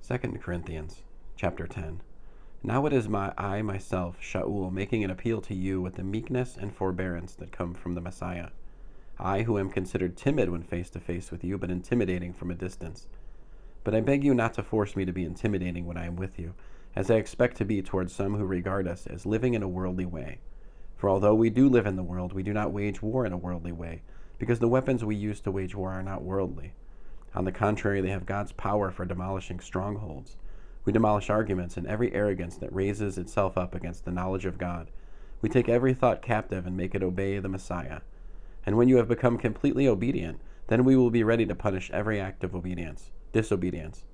2 Corinthians chapter 10. Now it is I myself, Sha'ul, making an appeal to you with the meekness and forbearance that come from the Messiah. I, who am considered timid when face to face with you, but intimidating from a distance. But I beg you not to force me to be intimidating when I am with you, as I expect to be towards some who regard us as living in a worldly way. For although we do live in the world, we do not wage war in a worldly way, because the weapons we use to wage war are not worldly. On the contrary, they have God's power for demolishing strongholds. We demolish arguments and every arrogance that raises itself up against the knowledge of God. We take every thought captive and make it obey the Messiah. And when you have become completely obedient, then we will be ready to punish every act of disobedience.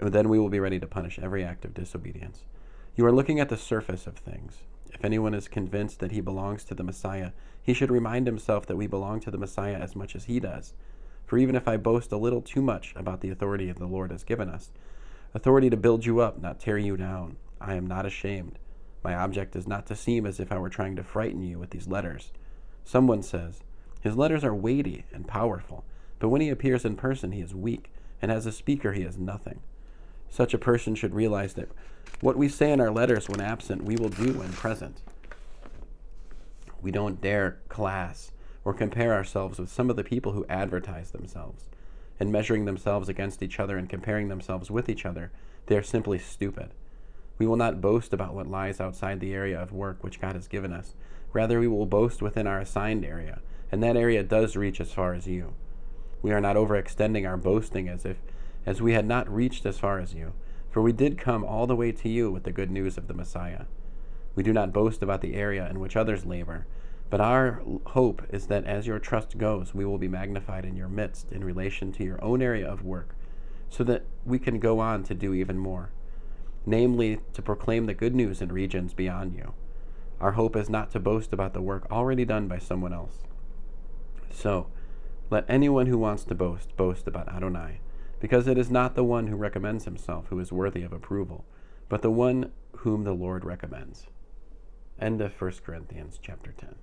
Then we will be ready to punish every act of disobedience. You are looking at the surface of things. If anyone is convinced that he belongs to the Messiah, he should remind himself that we belong to the Messiah as much as he does. For even if I boast a little too much about the authority the Lord has given us, authority to build you up, not tear you down, I am not ashamed. My object is not to seem as if I were trying to frighten you with these letters. Someone says, his letters are weighty and powerful, but when he appears in person he is weak, and as a speaker he is nothing. Such a person should realize that what we say in our letters when absent, we will do when present. We don't dare class or compare ourselves with some of the people who advertise themselves. In measuring themselves against each other and comparing themselves with each other, they are simply stupid. We will not boast about what lies outside the area of work which God has given us. Rather, we will boast within our assigned area, and that area does reach as far as you. We are not overextending our boasting as we had not reached as far as you, for we did come all the way to you with the good news of the Messiah. We do not boast about the area in which others labor, but our hope is that as your trust goes, we will be magnified in your midst in relation to your own area of work, so that we can go on to do even more, namely to proclaim the good news in regions beyond you. Our hope is not to boast about the work already done by someone else. So, let anyone who wants to boast about Adonai, because it is not the one who recommends himself who is worthy of approval, but the one whom the Lord recommends. End of 1 Corinthians chapter 10.